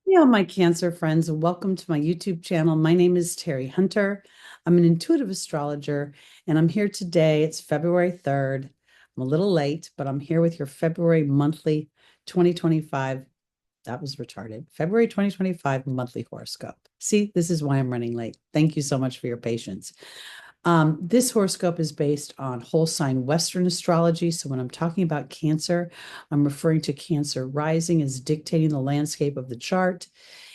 Hey, all my Cancer friends, and welcome to my YouTube channel. My name is Teri Hunter. I'm an intuitive astrologer, and I'm here today. It's February 3rd. I'm a little late, but I'm here with your February monthly 2025. That was retarded. February 2025 monthly horoscope. See, this is why I'm running late. Thank you so much for your patience. This horoscope is based on whole sign Western astrology. So when I'm talking about Cancer, I'm referring to Cancer rising as dictating the landscape of the chart.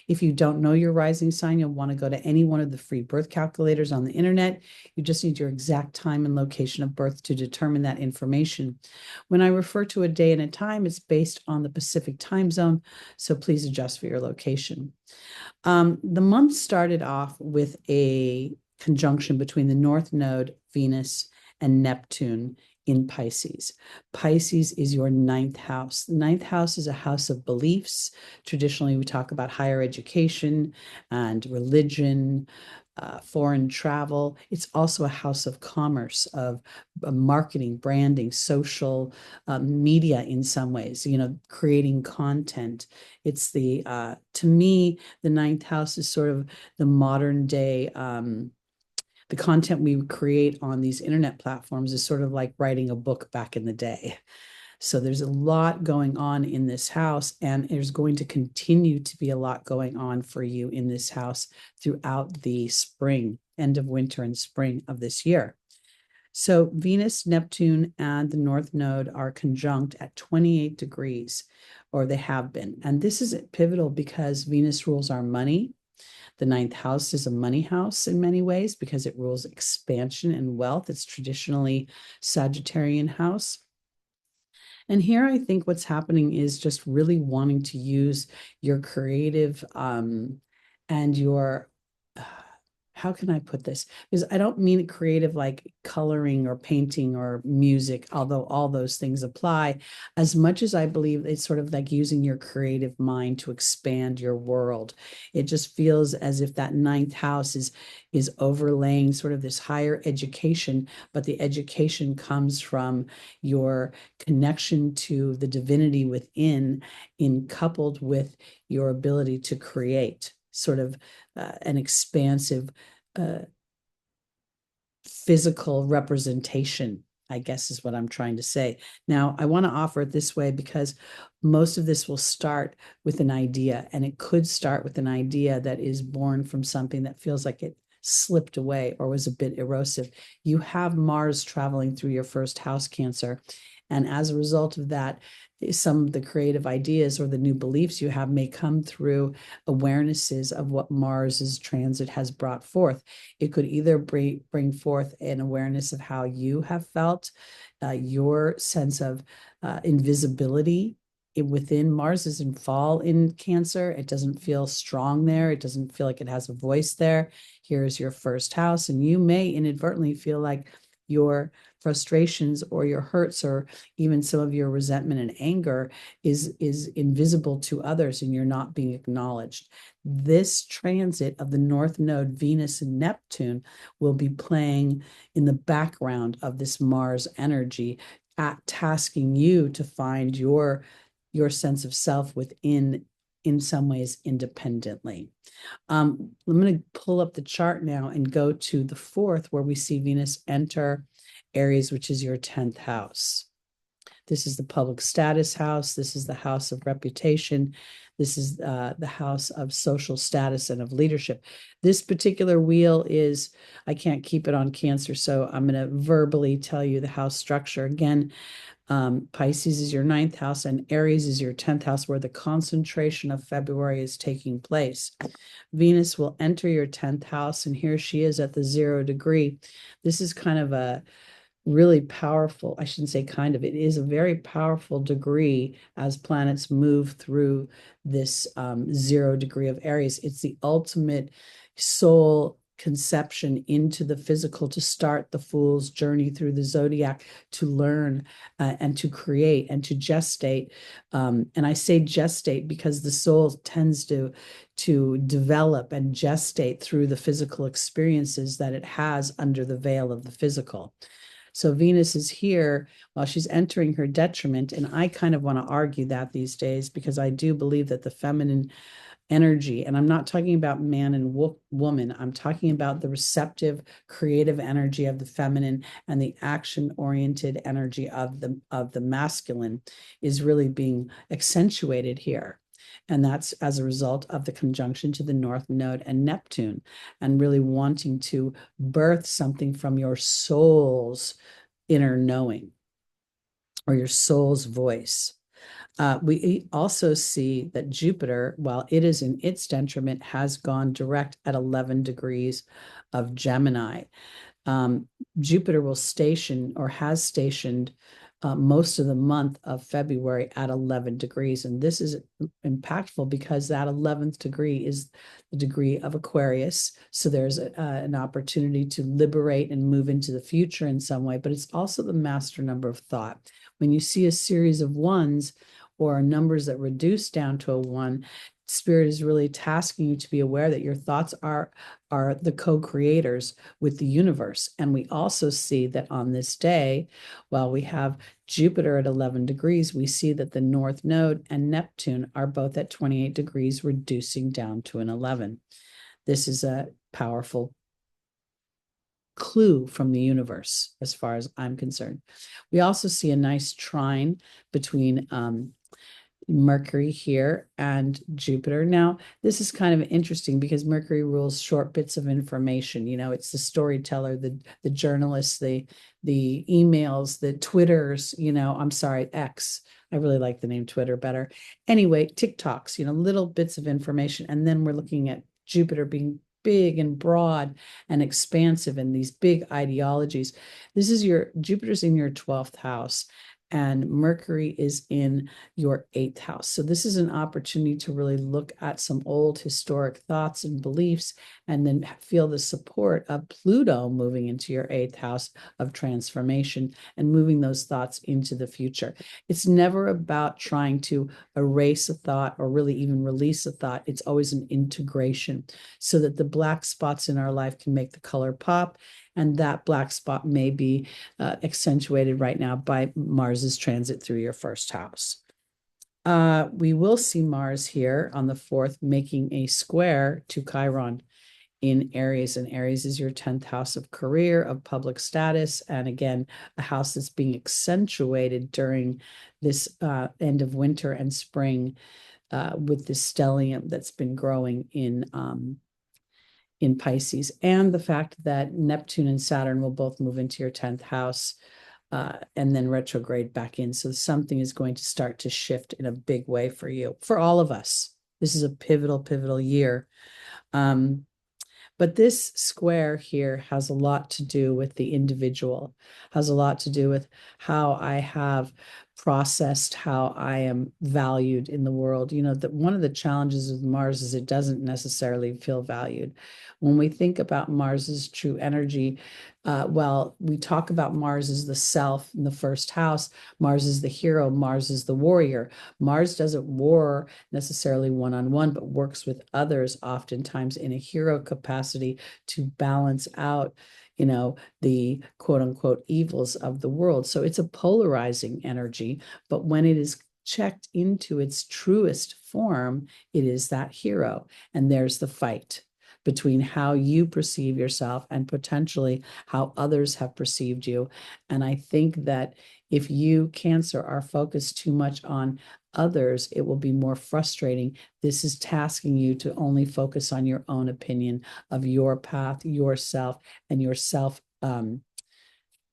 If you don't know your rising sign, you'll want to go to any one of the free birth calculators on the internet. You just need your exact time and location of birth to determine that information. When I refer to a day and a time, it's based on the Pacific time zone, so please adjust for your location. The month started off with a conjunction between the North Node, Venus, and Neptune in Pisces. Pisces is your ninth house. The ninth house is a house of beliefs. Traditionally, we talk about higher education and religion, foreign travel. It's also a house of commerce, of marketing, branding, social media in some ways, creating content. It's to me, the ninth house is sort of the modern day, the content we create on these internet platforms is sort of like writing a book back in the day. So there's a lot going on in this house, and there's going to continue to be a lot going on for you in this house throughout the spring, end of winter and spring of this year. So Venus, Neptune, and the North Node are conjunct at 28 degrees, or they have been. And this is pivotal because Venus rules our money. The ninth house is a money house in many ways because it rules expansion and wealth. It's traditionally Sagittarian house. And here I think what's happening is just really wanting to use your creative and your how can I put this? Because I don't mean creative like coloring or painting or music, although all those things apply, as much as I believe it's sort of like using your creative mind to expand your world. It just feels as if that ninth house is overlaying sort of this higher education, but the education comes from your connection to the divinity within, in coupled with your ability to create sort of an expansive physical representation, I guess is what I'm trying to say. Now, I want to offer it this way because most of this will start with an idea, and it could start with an idea that is born from something that feels like it slipped away or was a bit erosive. You have Mars traveling through your first house, Cancer. And as a result of that, some of the creative ideas or the new beliefs you have may come through awarenesses of what Mars's transit has brought forth. It could either bring forth an awareness of how you have felt, your sense of invisibility within. Mars is in fall in Cancer. It doesn't feel strong there. It doesn't feel like it has a voice there. Here's your first house, and you may inadvertently feel like your frustrations or your hurts or even some of your resentment and anger is invisible to others, and you're not being acknowledged. This transit of the North Node, Venus and Neptune, will be playing in the background of this Mars energy, tasking you to find your sense of self within, in some ways independently. I'm going to pull up the chart now and go to the 4th, where we see Venus enter Aries, which is your 10th house. This is the public status house. This is the house of reputation. This is the house of social status and of leadership. This particular wheel is, I can't keep it on Cancer, so I'm going to verbally tell you the house structure. Again, Pisces is your 9th house and Aries is your 10th house, where the concentration of February is taking place. Venus will enter your 10th house, and here she is at the 0 degree. This is kind of a really powerful, I shouldn't say kind of, it is a very powerful degree as planets move through this 0 degree of Aries. It's the ultimate soul conception into the physical, to start the fool's journey through the zodiac, to learn and to create and to gestate. And I say gestate because the soul tends to develop and gestate through the physical experiences that it has under the veil of the physical. So Venus is here while she's entering her detriment. And I kind of want to argue that these days, because I do believe that the feminine energy. And I'm not talking about man and woman. I'm talking about the receptive, creative energy of the feminine, and the action-oriented energy of the masculine is really being accentuated here. And that's as a result of the conjunction to the North Node and Neptune, and really wanting to birth something from your soul's inner knowing or your soul's voice. We also see that Jupiter, while it is in its detriment, has gone direct at 11 degrees of Gemini. Jupiter will station or has stationed most of the month of February at 11 degrees. And this is impactful because that 11th degree is the degree of Aquarius. So there's an opportunity to liberate and move into the future in some way, but it's also the master number of thought. When you see a series of ones or numbers that reduce down to a one, Spirit is really tasking you to be aware that your thoughts are the co-creators with the universe. And we also see that on this day, while we have Jupiter at 11 degrees, we see that the North Node and Neptune are both at 28 degrees, reducing down to an 11. This is a powerful clue from the universe, as far as I'm concerned. We also see a nice trine between Mercury here and Jupiter. Now, this is kind of interesting because Mercury rules short bits of information. You know, it's the storyteller, the journalist, the emails, the Twitters, I'm sorry, X. I really like the name Twitter better. Anyway, TikToks, little bits of information. And then we're looking at Jupiter being big and broad and expansive in these big ideologies. Jupiter's in your 12th house, and Mercury is in your 8th house. So this is an opportunity to really look at some old historic thoughts and beliefs, and then feel the support of Pluto moving into your 8th house of transformation and moving those thoughts into the future. It's never about trying to erase a thought or really even release a thought. It's always an integration so that the black spots in our life can make the color pop. And that black spot may be accentuated right now by Mars's transit through your first house. We will see Mars here on the 4th making a square to Chiron in Aries, and Aries is your 10th house of career, of public status, and again, a house that's being accentuated during this end of winter and spring with this stellium that's been growing in Pisces, and the fact that Neptune and Saturn will both move into your 10th house and then retrograde back in. So something is going to start to shift in a big way for you, for all of us. This is a pivotal year. But this square here has a lot to do with the individual, has a lot to do with how I have processed how I am valued in the world. That one of the challenges with Mars is it doesn't necessarily feel valued. When we think about Mars's true energy, well, we talk about Mars as the self in the first house. Mars is the hero. Mars is the warrior. Mars doesn't war necessarily one-on-one, but works with others, oftentimes in a hero capacity, to balance out the quote unquote evils of the world. So it's a polarizing energy, but when it is checked into its truest form, it is that hero. And there's the fight between how you perceive yourself and potentially how others have perceived you. And I think that if you, Cancer, are focused too much on others, it will be more frustrating. This is tasking you to only focus on your own opinion of your path, yourself, and your self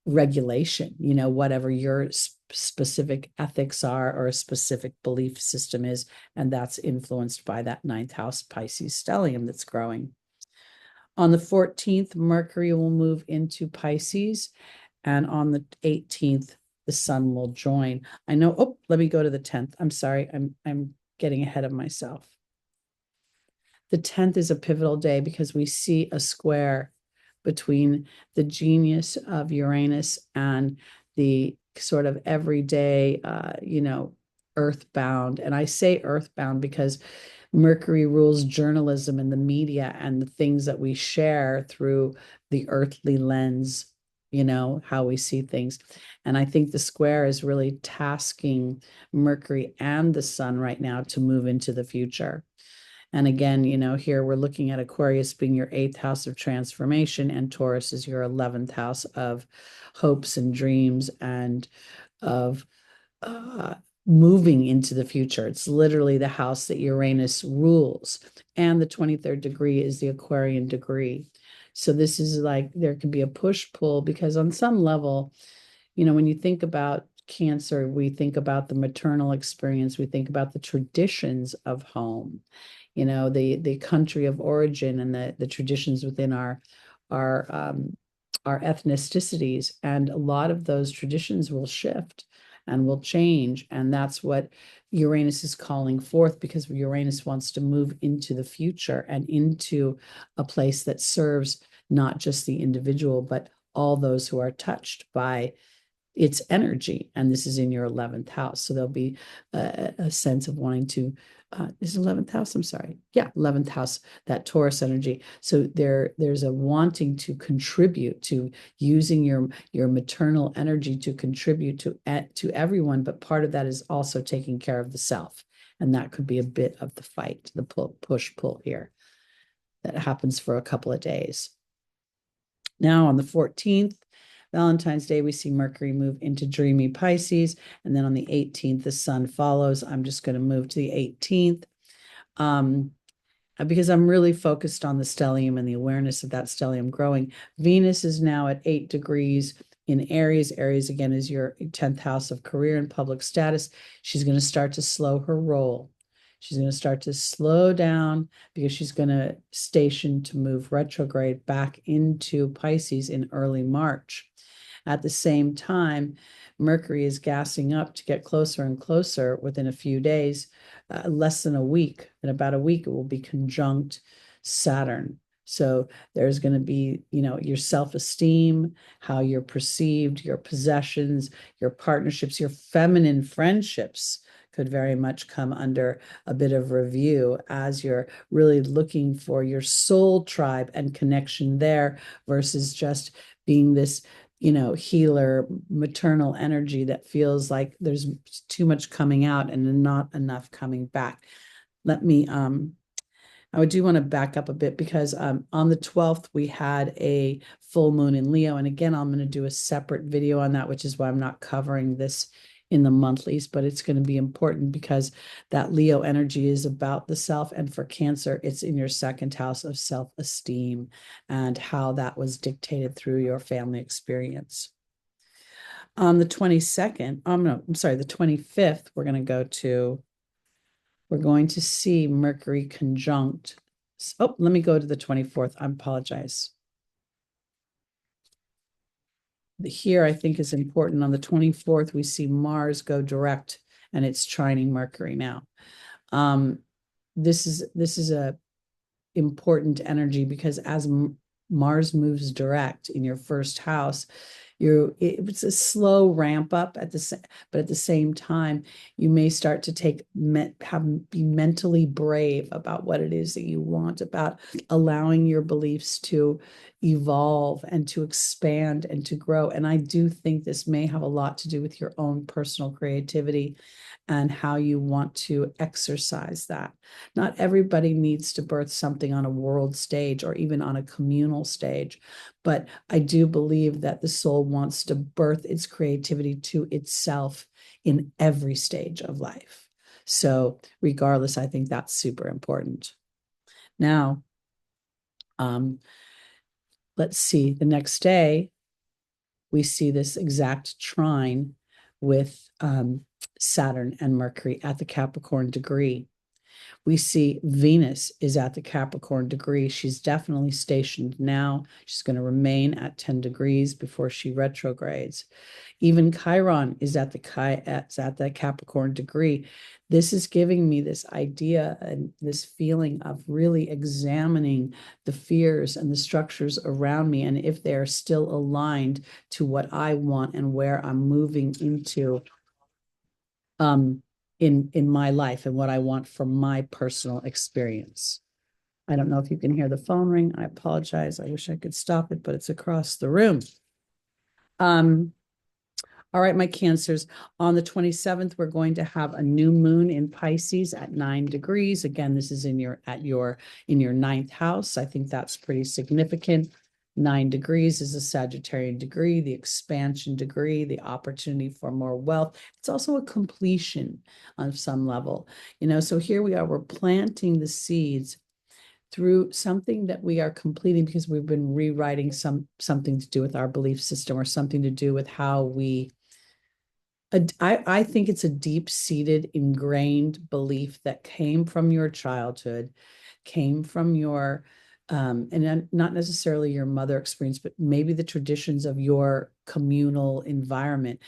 regulation, whatever your specific ethics are or a specific belief system is. And that's influenced by that 9th house Pisces stellium that's growing. On the 14th, Mercury will move into Pisces, and on the 18th, the sun will join. I know, let me go to the 10th. I'm sorry, I'm getting ahead of myself. The 10th is a pivotal day because we see a square between the genius of Uranus and the sort of everyday, earthbound. And I say earthbound because Mercury rules journalism and the media and the things that we share through the earthly lens, how we see things. And I think the square is really tasking Mercury and the sun right now to move into the future. And again, here we're looking at Aquarius being your 8th house of transformation, and Taurus is your 11th house of hopes and dreams and of moving into the future. It's literally the house that Uranus rules. And the 23rd degree is the Aquarian degree. So this is like there could be a push-pull, because on some level, when you think about Cancer, we think about the maternal experience, we think about the traditions of home, the country of origin, and the traditions within our our ethnicities. And a lot of those traditions will shift and will change. And that's what Uranus is calling forth, because Uranus wants to move into the future and into a place that serves not just the individual, but all those who are touched by its energy. And this is in your 11th house. So there'll be a sense of wanting to, is 11th house? I'm sorry. Yeah, 11th house, that Taurus energy. So there's a wanting to contribute, to using your maternal energy to contribute to everyone. But part of that is also taking care of the self. And that could be a bit of the fight, the push-pull here that happens for a couple of days. Now on the 14th, Valentine's Day, we see Mercury move into dreamy Pisces. And then on the 18th, the sun follows. I'm just going to move to the 18th because I'm really focused on the stellium and the awareness of that stellium growing. Venus is now at 8 degrees in Aries. Aries, again, is your 10th house of career and public status. She's going to start to slow her roll. She's going to start to slow down, because she's going to station to move retrograde back into Pisces in early March. At the same time, Mercury is gassing up to get closer and closer within a few days, less than a week. In about a week, it will be conjunct Saturn. So there's going to be, your self-esteem, how you're perceived, your possessions, your partnerships, your feminine friendships could very much come under a bit of review, as you're really looking for your soul tribe and connection there, versus just being this healer, maternal energy that feels like there's too much coming out and not enough coming back. I do want to back up a bit, because on the 12th, we had a full moon in Leo. And again, I'm going to do a separate video on that, which is why I'm not covering this in the monthlies, but it's going to be important, because that Leo energy is about the self. And for Cancer, it's in your 2nd house of self-esteem and how that was dictated through your family experience. On the 22nd, the 25th, we're going to see Mercury conjunct. Oh, let me go to the 24th. I apologize. Here, I think, is important. On the 24th, we see Mars go direct, and it's trining Mercury now. This is a important energy, because as Mars moves direct in your 1st house, it's a slow ramp up but at the same time, you may start to be mentally brave about what it is that you want, about allowing your beliefs to evolve and to expand and to grow. And I do think this may have a lot to do with your own personal creativity and how you want to exercise that. Not everybody needs to birth something on a world stage or even on a communal stage, but I do believe that the soul wants to birth its creativity to itself in every stage of life. So regardless, I think that's super important. Now, let's see, the next day, we see this exact trine with Saturn and Mercury at the Capricorn degree. We see Venus is at the Capricorn degree. She's definitely stationed now. She's going to remain at 10 degrees before she retrogrades. Even Chiron is at the Capricorn degree. This is giving me this idea and this feeling of really examining the fears and the structures around me, and if they're still aligned to what I want and where I'm moving into in my life and what I want from my personal experience. I don't know if you can hear the phone ring. I apologize. I wish I could stop it, but it's across the room. All right, my Cancers, on the 27th, we're going to have a new moon in Pisces at 9 degrees. Again, this is in your ninth house. I think that's pretty significant. 9 degrees is a Sagittarian degree, the expansion degree, the opportunity for more wealth. It's also a completion on some level. So here we are, we're planting the seeds through something that we are completing because we've been rewriting something to do with our belief system or something to do with how we I think it's a deep-seated, ingrained belief that came from your childhood, came from your, and not necessarily your mother experience, but maybe the traditions of your communal environment.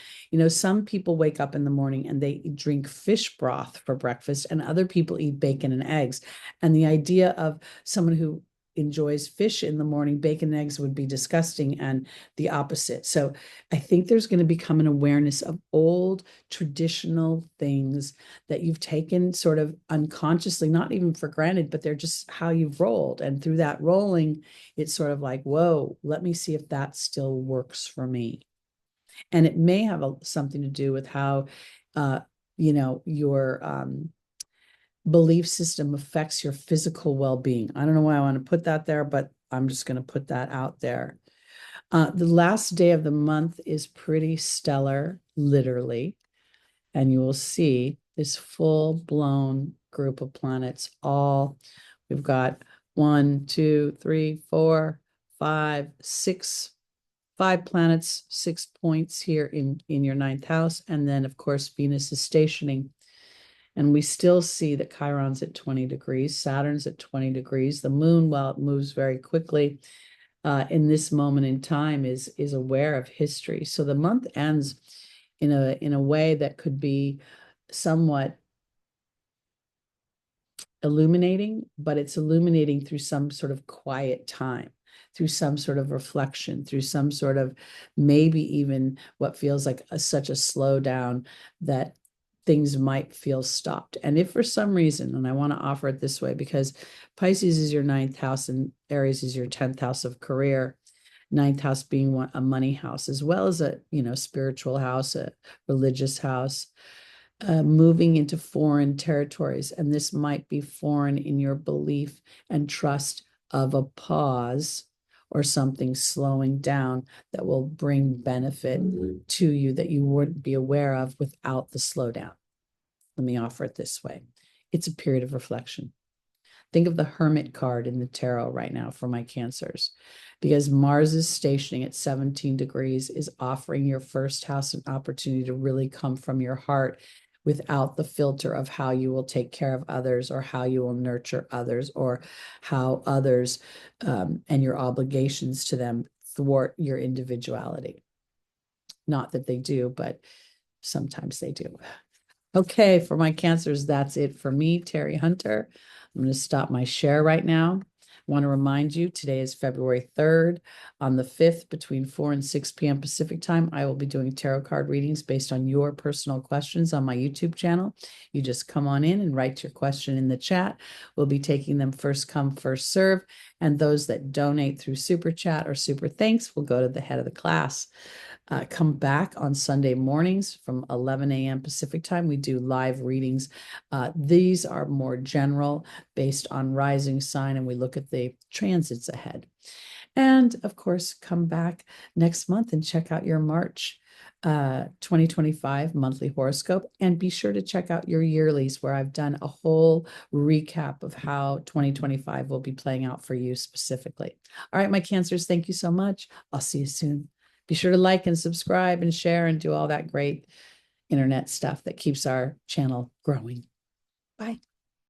Some people wake up in the morning and they drink fish broth for breakfast, and other people eat bacon and eggs. And the idea of someone who enjoys fish in the morning, bacon and eggs would be disgusting, and the opposite. So I think there's going to become an awareness of old traditional things that you've taken sort of unconsciously, not even for granted, but they're just how you've rolled. And through that rolling, it's sort of like, whoa, let me see if that still works for me. And it may have something to do with how, your belief system affects your physical well-being. I don't know why I want to put that there, but I'm just going to put that out there. The last day of the month is pretty stellar, literally. And you will see this full-blown group of planets. We've got 1, 2, 3, 4, 5, 6, 5 planets, 6 points here in your ninth house. And then, of course, Venus is stationing. And we still see that Chiron's at 20 degrees, Saturn's at 20 degrees. The moon, while it moves very quickly, in this moment in time is aware of history. So the month ends in a way that could be somewhat illuminating, but it's illuminating through some sort of quiet time, through some sort of reflection, through some sort of maybe even what feels like such a slowdown that things might feel stopped. And if for some reason, and I want to offer it this way, because Pisces is your ninth house and Aries is your 10th house of career, ninth house being a money house, as well as a spiritual house, a religious house, moving into foreign territories. And this might be foreign in your belief and trust of a pause or something slowing down that will bring benefit to you that you wouldn't be aware of without the slowdown. Let me offer it this way. It's a period of reflection. Think of the Hermit card in the tarot right now for my Cancers, because Mars is stationing at 17 degrees, is offering your first house an opportunity to really come from your heart without the filter of how you will take care of others or how you will nurture others or how others and your obligations to them thwart your individuality. Not that they do, but sometimes they do. Okay, for my Cancers, that's it for me, Teri Hunter. I'm going to stop my share right now. I want to remind you, today is February 3rd. On the 5th, between 4 and 6 p.m. Pacific time, I will be doing tarot card readings based on your personal questions on my YouTube channel. You just come on in and write your question in the chat. We'll be taking them first come, first serve. And those that donate through Super Chat or Super Thanks will go to the head of the class. Come back on Sunday mornings from 11 a.m. Pacific time. We do live readings. These are more general based on rising sign, and we look at the transits ahead. And of course, come back next month and check out your March 2025 monthly horoscope. And be sure to check out your yearlies, where I've done a whole recap of how 2025 will be playing out for you specifically. All right, my Cancers, thank you so much. I'll see you soon. Be sure to like and subscribe and share and do all that great internet stuff that keeps our channel growing. Bye.